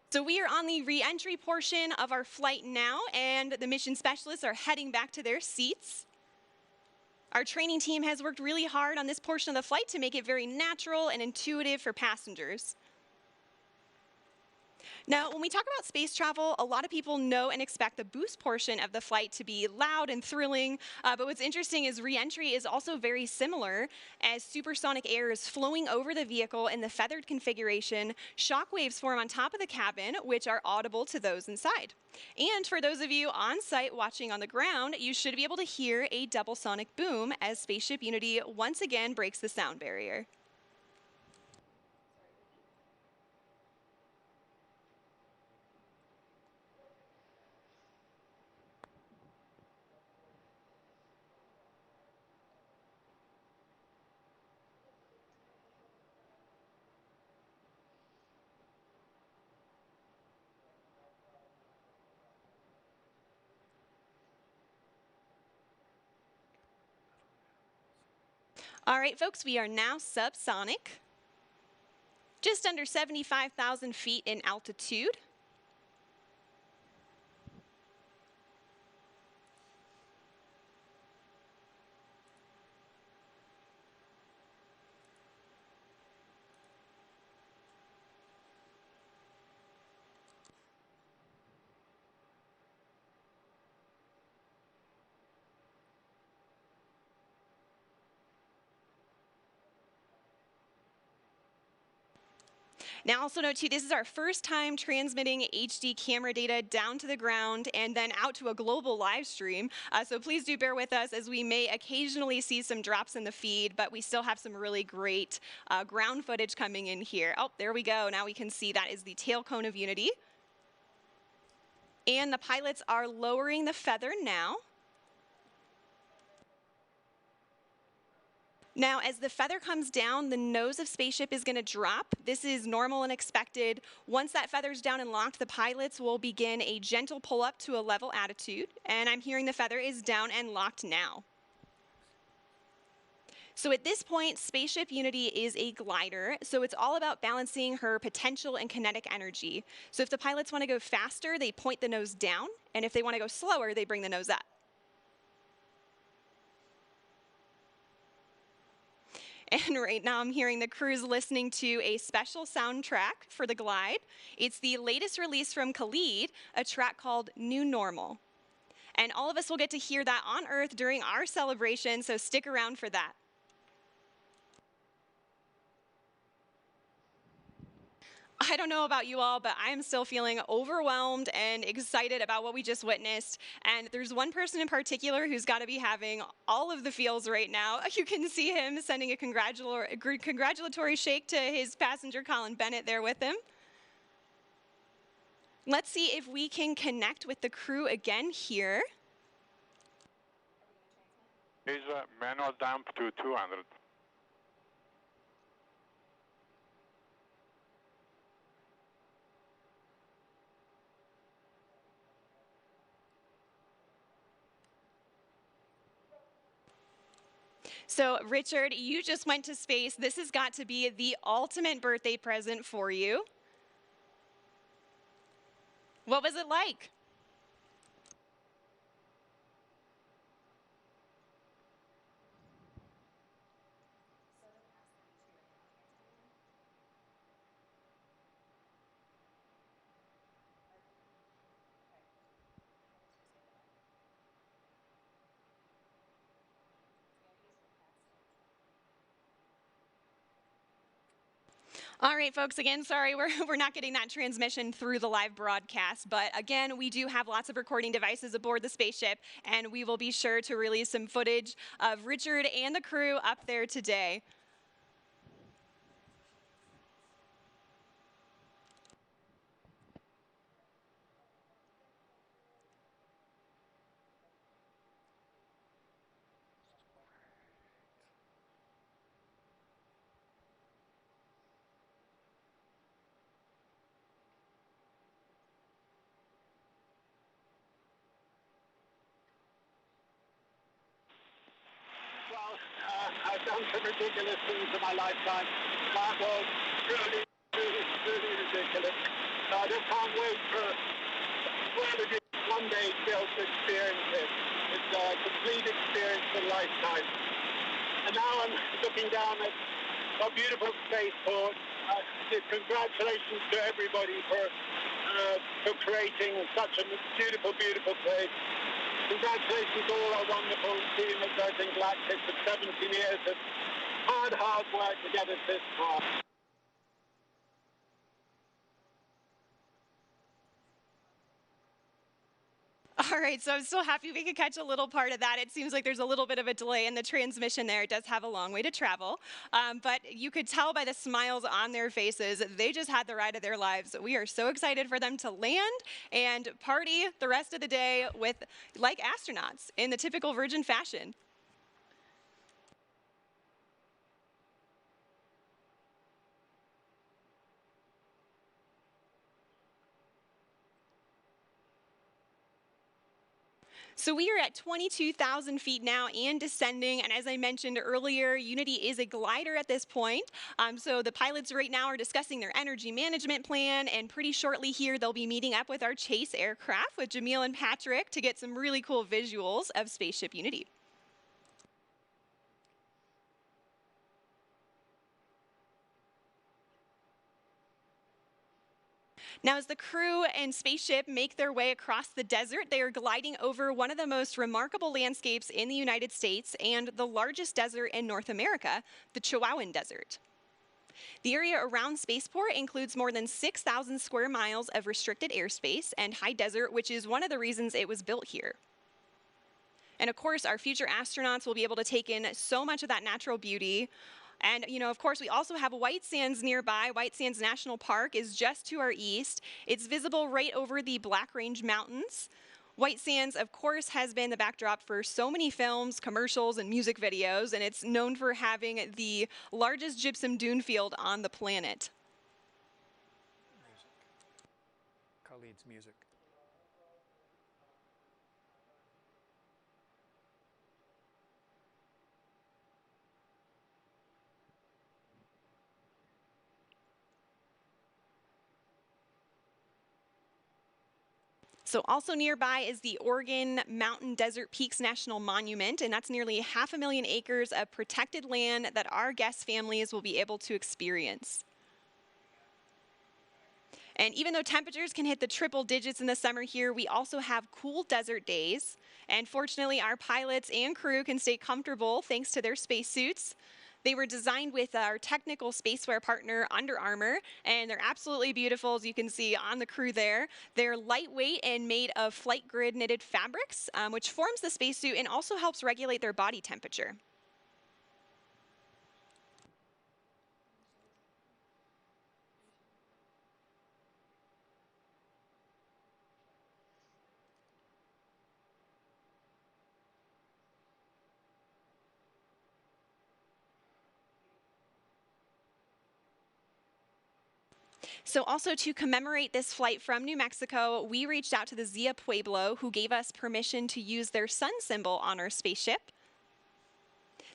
So we are on the re-entry portion of our flight now, and the mission specialists are heading back to their seats. Our training team has worked really hard on this portion of the flight to make it very natural and intuitive for passengers. Now, when we talk about space travel, a lot of people know and expect the boost portion of the flight to be loud and thrilling, but what's interesting is re-entry is also very similar, as supersonic air is flowing over the vehicle in the feathered configuration. Shock waves form on top of the cabin, which are audible to those inside. And for those of you on site watching on the ground, you should be able to hear a double sonic boom as Spaceship Unity once again breaks the sound barrier. All right, folks, we are now subsonic, just under 75,000 feet in altitude. Now also note too, this is our first time transmitting HD camera data down to the ground and then out to a global live stream. So please do bear with us, as we may occasionally see some drops in the feed, but we still have some really great ground footage coming in here. Oh, there we go. Now we can see that is the tail cone of Unity. And the pilots are lowering the feather now. Now, as the feather comes down, the nose of Spaceship is going to drop. This is normal and expected. Once that feather's down and locked, the pilots will begin a gentle pull up to a level attitude. And I'm hearing the feather is down and locked now. So at this point, Spaceship Unity is a glider, so it's all about balancing her potential and kinetic energy. So if the pilots want to go faster, they point the nose down, and if they want to go slower, they bring the nose up. And right now I'm hearing the crew's listening to a special soundtrack for the glide. It's the latest release from Khalid, a track called New Normal. And all of us will get to hear that on Earth during our celebration, so stick around for that. I don't know about you all, but I am still feeling overwhelmed and excited about what we just witnessed. And there's one person in particular who's got to be having all of the feels right now. You can see him sending a congratulatory shake to his passenger, Colin Bennett, there with him. Let's see if we can connect with the crew again here. Is manual dump to 200. So, Richard, you just went to space. This has got to be the ultimate birthday present for you. What was it like? All right, folks, again, sorry, we're not getting that transmission through the live broadcast, but again, we do have lots of recording devices aboard the spaceship, and we will be sure to release some footage of Richard and the crew up there today. I've done some ridiculous things in my lifetime. That was really ridiculous. So I just can't wait for whoever you one day be able to experience it. It's a complete experience of a lifetime. And now I'm looking down at a beautiful spaceport. Congratulations to everybody for creating such a beautiful, beautiful place. Congratulations to all our wonderful team at Virgin Galactic for 17 years of hard work to get us this far. All right, so I'm so happy we could catch a little part of that. It seems like there's a little bit of a delay in the transmission there. It does have a long way to travel. But you could tell by the smiles on their faces, they just had the ride of their lives. We are so excited for them to land and party the rest of the day with, like astronauts, in the typical Virgin fashion. So we are at 22,000 feet now and descending. And as I mentioned earlier, Unity is a glider at this point. So the pilots right now are discussing their energy management plan. And pretty shortly here, they'll be meeting up with our chase aircraft with Jamil and Patrick to get some really cool visuals of Spaceship Unity. Now, as the crew and spaceship make their way across the desert, they are gliding over one of the most remarkable landscapes in the United States and the largest desert in North America, the Chihuahuan Desert. The area around Spaceport includes more than 6,000 square miles of restricted airspace and high desert, which is one of the reasons it was built here. And of course, our future astronauts will be able to take in so much of that natural beauty. And, you know, of course, we also have White Sands nearby. White Sands National Park is just to our east. It's visible right over the Black Range Mountains. White Sands, of course, has been the backdrop for so many films, commercials, and music videos, and it's known for having the largest gypsum dune field on the planet. Khalid's music. So also nearby is the Oregon Mountain Desert Peaks National Monument, and that's nearly 500,000 acres of protected land that our guest families will be able to experience. And even though temperatures can hit the triple digits in the summer here, we also have cool desert days. And fortunately, our pilots and crew can stay comfortable thanks to their spacesuits. They were designed with our technical spacewear partner, Under Armour, and they're absolutely beautiful, as you can see on the crew there. They're lightweight and made of flight grid knitted fabrics, which forms the spacesuit and also helps regulate their body temperature. So also to commemorate this flight from New Mexico, we reached out to the Zia Pueblo, who gave us permission to use their sun symbol on our spaceship.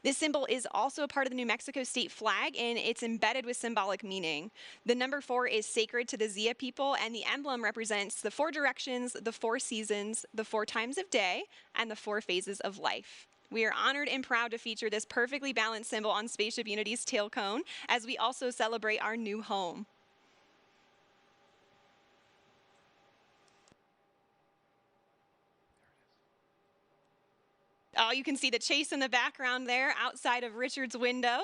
This symbol is also a part of the New Mexico state flag, and it's embedded with symbolic meaning. The number 4 is sacred to the Zia people, and the emblem represents the 4 directions, the 4 seasons, the 4 times of day, and the 4 phases of life. We are honored and proud to feature this perfectly balanced symbol on Spaceship Unity's tail cone, as we also celebrate our new home. Oh, you can see the chase in the background there outside of Richard's window.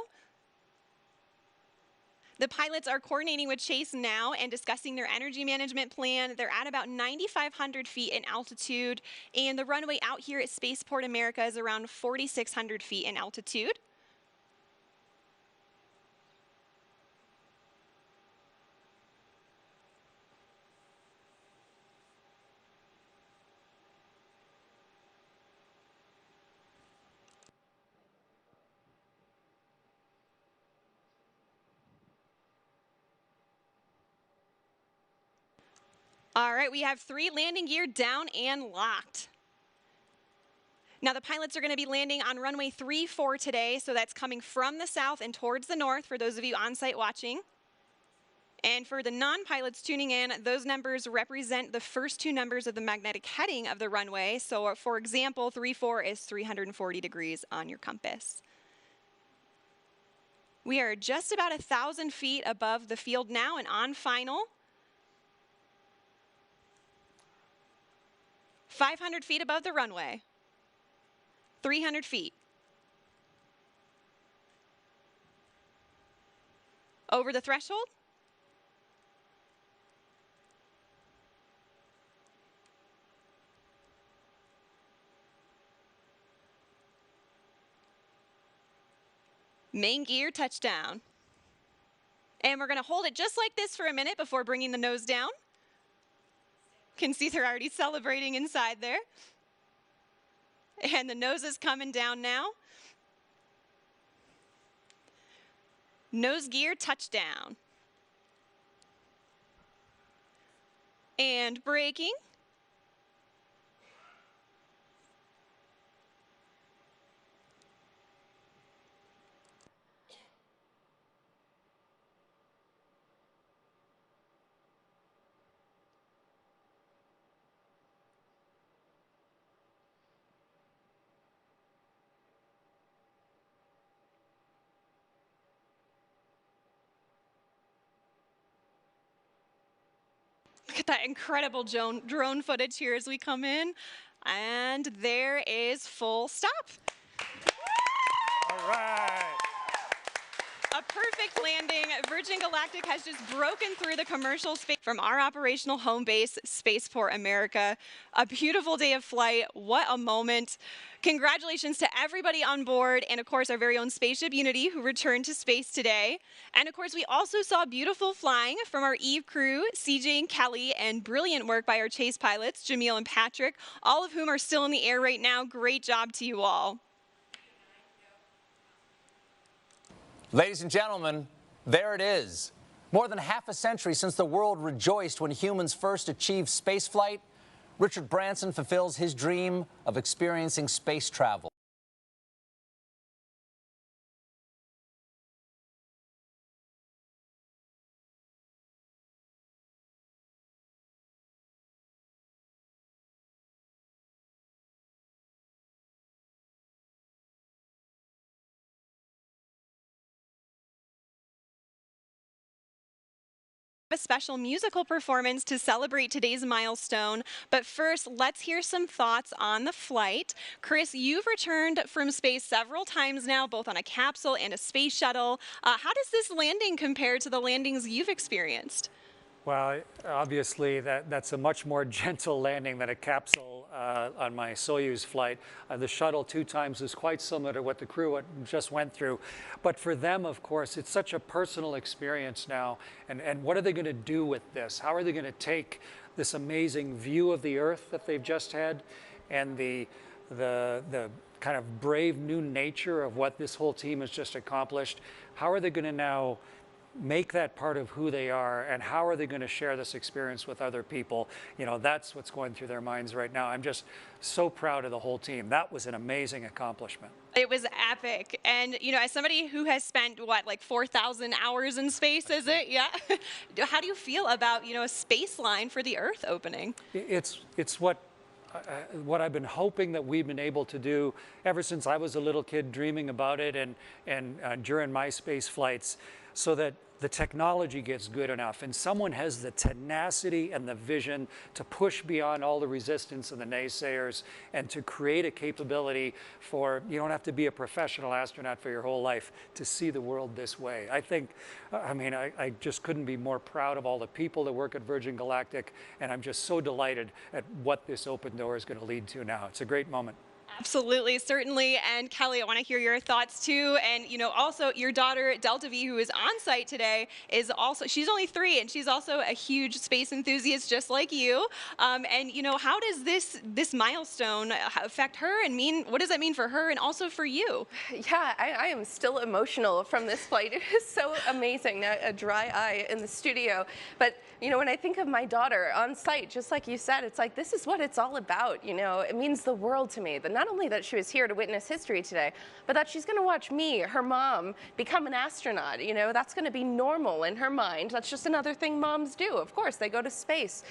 The pilots are coordinating with Chase now and discussing their energy management plan. They're at about 9,500 feet in altitude, and the runway out here at Spaceport America is around 4,600 feet in altitude. All right, we have 3 landing gear down and locked. Now the pilots are going to be landing on runway 34 today, so that's coming from the south and towards the north for those of you on site watching. And for the non-pilots tuning in, those numbers represent the first 2 numbers of the magnetic heading of the runway. So for example, 34 is 340 degrees on your compass. We are just about 1,000 feet above the field now and on final. 500 feet above the runway. 300 feet. Over the threshold. Main gear touchdown. And we're going to hold it just like this for a minute before bringing the nose down. Can see they're already celebrating inside there. And the nose is coming down now. Nose gear touchdown. And braking. Look at that incredible drone footage here as we come in. And there is full stop. All right. A perfect landing. Virgin Galactic has just broken through the commercial space from our operational home base, Spaceport America. A beautiful day of flight. What a moment. Congratulations to everybody on board, and of course our very own Spaceship Unity, who returned to space today. And of course we also saw beautiful flying from our Eve crew, CJ and Kelly, and brilliant work by our chase pilots, Jamil and Patrick, all of whom are still in the air right now. Great job to you all. Ladies and gentlemen, there it is. More than half a century since the world rejoiced when humans first achieved spaceflight, Richard Branson fulfills his dream of experiencing space travel. A special musical performance to celebrate today's milestone. But first, let's hear some thoughts on the flight. Chris, you've returned from space several times now, both on a capsule and a space shuttle. How does this landing compare to the landings you've experienced? Well, obviously, that's a much more gentle landing than a capsule on my Soyuz flight. The shuttle 2 times is quite similar to what the crew just went through. But for them, of course, it's such a personal experience now. And what are they going to do with this? How are they going to take this amazing view of the Earth that they've just had and the kind of brave new nature of what this whole team has just accomplished? How are they going to now make that part of who they are, and how are they going to share this experience with other people? You know, that's what's going through their minds right now. I'm just so proud of the whole team. That was an amazing accomplishment. It was epic. And, you know, as somebody who has spent, what, like 4,000 hours in space, is it? Yeah. How do you feel about, you know, a space line for the Earth opening? It's what I've been hoping that we've been able to do ever since I was a little kid, dreaming about it and during my space flights, so that the technology gets good enough and someone has the tenacity and the vision to push beyond all the resistance and the naysayers and to create a capability for, you don't have to be a professional astronaut for your whole life to see the world this way. I just couldn't be more proud of all the people that work at Virgin Galactic, and I'm just so delighted at what this open door is going to lead to now. It's a great moment. Absolutely, certainly. And Kelly, I want to hear your thoughts too. And, you know, also your daughter, Delta V, who is on site today, is also, she's only 3 and she's also a huge space enthusiast just like you. And, you know, how does this milestone affect her and what does that mean for her and also for you? Yeah, I am still emotional from this flight. It was so amazing, a dry eye in the studio. But, you know, when I think of my daughter on site, just like you said, it's like, this is what it's all about. You know, it means the world to me. Not only that she was here to witness history today, but that she's going to watch me, her mom, become an astronaut. You know, that's going to be normal in her mind. That's just another thing moms do. Of course, they go to space.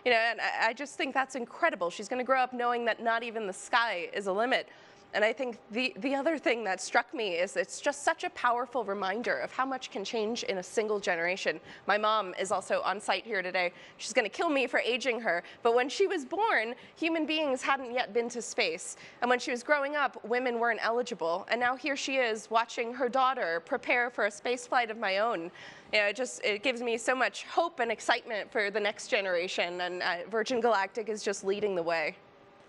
You know, and I just think that's incredible. She's going to grow up knowing that not even the sky is a limit. And I think the other thing that struck me is it's just such a powerful reminder of how much can change in a single generation. My mom is also on site here today. She's going to kill me for aging her, but when she was born, human beings hadn't yet been to space. And when she was growing up, women weren't eligible. And now here she is watching her daughter prepare for a space flight of my own. You know, it gives me so much hope and excitement for the next generation, and Virgin Galactic is just leading the way.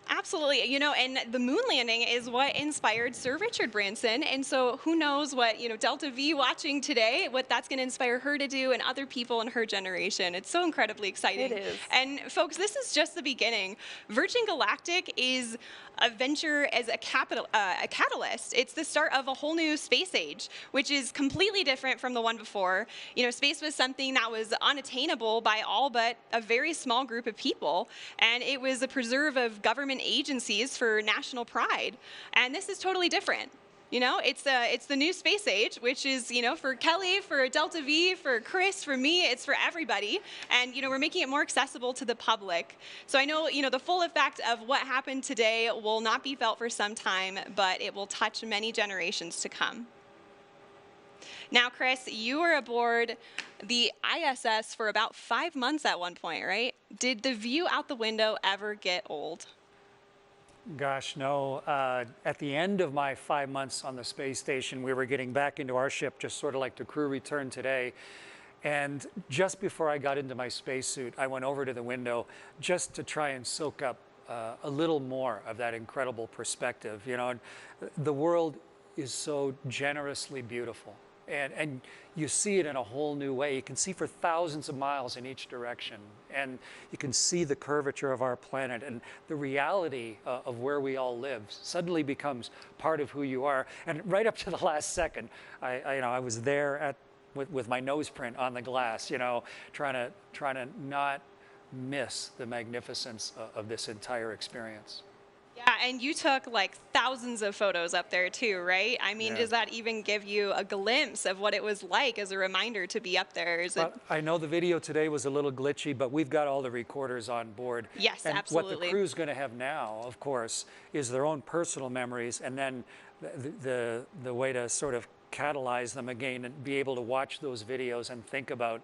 Absolutely. You know, and the moon landing is what inspired Sir Richard Branson. And so who knows what, you know, Delta V watching today, what that's going to inspire her to do and other people in her generation. It's so incredibly exciting. It is. And folks, this is just the beginning. Virgin Galactic is a venture as a catalyst. It's the start of a whole new space age, which is completely different from the one before. You know, space was something that was unattainable by all but a very small group of people. And it was a preserve of government agencies for national pride. And this is totally different. You know, it's the new space age, which is, you know, for Kelly, for Delta V, for Chris, for me, it's for everybody. And, you know, we're making it more accessible to the public. So I know, you know, the full effect of what happened today will not be felt for some time, but it will touch many generations to come. Now, Chris, you were aboard the ISS for about 5 months at one point, right? Did the view out the window ever get old? Gosh, no. At the end of my 5 months on the space station, we were getting back into our ship, just sort of like the crew returned today. And just before I got into my spacesuit, I went over to the window just to try and soak up a little more of that incredible perspective. You know, the world is so generously beautiful. And you see it in a whole new way. You can see for thousands of miles in each direction. And you can see the curvature of our planet. And the reality of where we all live suddenly becomes part of who you are. And right up to the last second, I was there with my nose print on the glass, you know, trying to not miss the magnificence of this entire experience. Yeah, and you took like thousands of photos up there too, right? I mean, Yeah. Does that even give you a glimpse of what it was like as a reminder to be up there? I know the video today was a little glitchy, but we've got all the recorders on board. Yes, and absolutely. What the crew's going to have now, of course, is their own personal memories, and then the way to sort of catalyze them again and be able to watch those videos and think about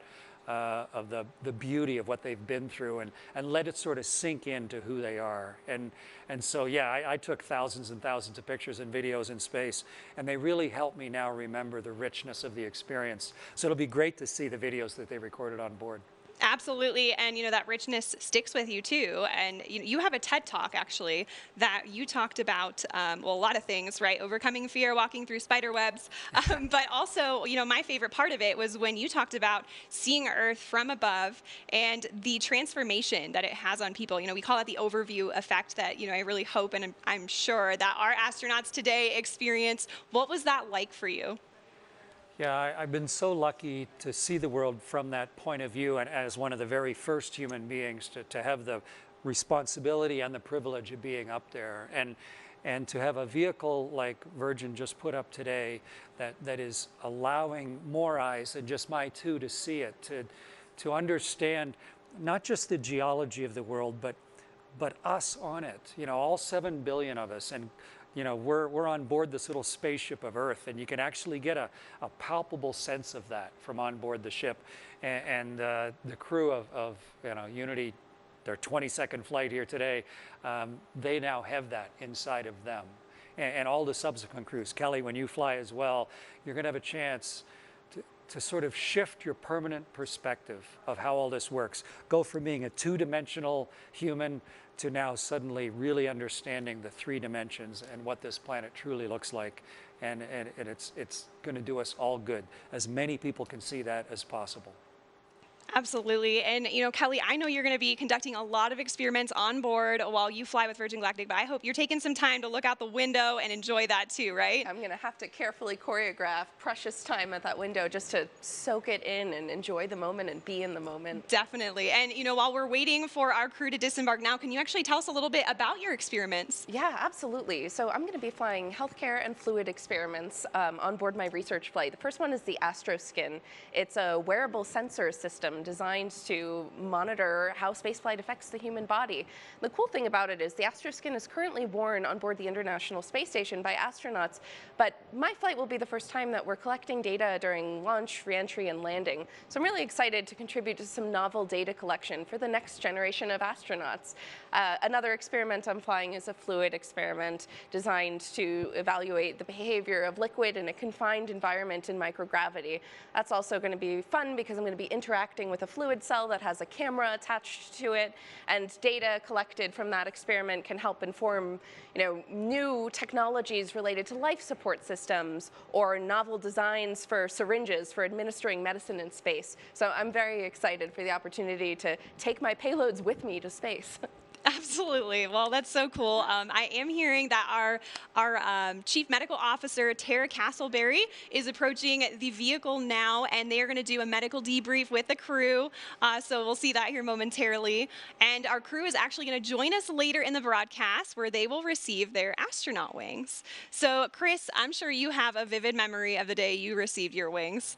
of the beauty of what they've been through and let it sort of sink into who they are. And so, yeah, I took thousands and thousands of pictures and videos in space, and they really help me now remember the richness of the experience. So it'll be great to see the videos that they recorded on board. Absolutely, and that richness sticks with you too. And you have a TED Talk actually that you talked about, well, a lot of things, right? Overcoming fear, walking through spider webs, but also, my favorite part of it was when you talked about seeing Earth from above and the transformation that it has on people. We call it the overview effect that I really hope and I'm sure that our astronauts today experience. What was that like for you? Yeah, I've been so lucky to see the world from that point of view, and as one of the very first human beings to have the responsibility and the privilege of being up there, and to have a vehicle like Virgin just put up today that is allowing more eyes than just my two to see it, to understand not just the geology of the world, but us on it. All 7 billion of us, and we're on board this little spaceship of Earth, and you can actually get a palpable sense of that from on board the ship. And the crew of Unity, their 22nd flight here today, they now have that inside of them. And all the subsequent crews. Kelly, when you fly as well, you're going to have a chance to sort of shift your permanent perspective of how all this works. Go from being a two-dimensional human to now suddenly really understanding the 3 dimensions and what this planet truly looks like. And it's going to do us all good. As many people can see that as possible. Absolutely. And, Kelly, I know you're going to be conducting a lot of experiments on board while you fly with Virgin Galactic, but I hope you're taking some time to look out the window and enjoy that too, right? I'm going to have to carefully choreograph precious time at that window just to soak it in and enjoy the moment and be in the moment. Definitely. And, while we're waiting for our crew to disembark now, can you actually tell us a little bit about your experiments? Yeah, absolutely. So I'm going to be flying healthcare and fluid experiments on board my research flight. The first one is the AstroSkin. It's a wearable sensor system designed to monitor how spaceflight affects the human body. The cool thing about it is the AstroSkin is currently worn on board the International Space Station by astronauts, but my flight will be the first time that we're collecting data during launch, reentry, and landing. So I'm really excited to contribute to some novel data collection for the next generation of astronauts. Another experiment I'm flying is a fluid experiment designed to evaluate the behavior of liquid in a confined environment in microgravity. That's also going to be fun because I'm going to be interacting with a fluid cell that has a camera attached to it, and data collected from that experiment can help inform new technologies related to life support systems or novel designs for syringes for administering medicine in space. So I'm very excited for the opportunity to take my payloads with me to space. Absolutely. Well, that's so cool. I am hearing that our Chief Medical Officer, Tara Castleberry, is approaching the vehicle now, and they are going to do a medical debrief with the crew. So we'll see that here momentarily. And our crew is actually going to join us later in the broadcast where they will receive their astronaut wings. So, Chris, I'm sure you have a vivid memory of the day you received your wings.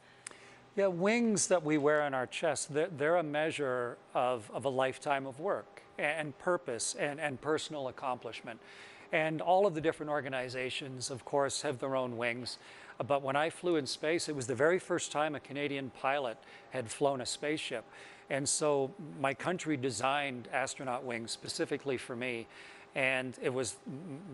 Yeah, wings that we wear on our chest, they're a measure of a lifetime of work and purpose and personal accomplishment. And all of the different organizations, of course, have their own wings. But when I flew in space, it was the very first time a Canadian pilot had flown a spaceship. And so my country designed astronaut wings specifically for me. And it was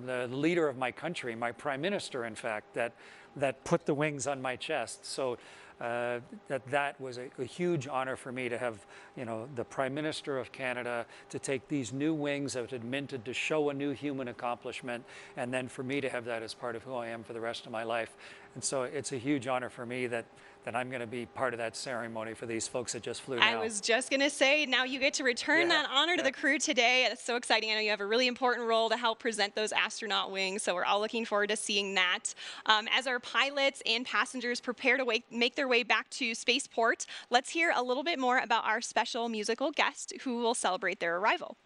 the leader of my country, my prime minister, in fact, that put the wings on my chest. So that was a huge honor for me to have, the Prime Minister of Canada to take these new wings that had minted to show a new human accomplishment, and then for me to have that as part of who I am for the rest of my life. And so it's a huge honor for me that I'm going to be part of that ceremony for these folks that just flew now. I was just going to say, now you get to return that honor to the crew today. That's so exciting. I know you have a really important role to help present those astronaut wings, so we're all looking forward to seeing that. As our pilots and passengers prepare to make their way back to spaceport, let's hear a little bit more about our special musical guest who will celebrate their arrival.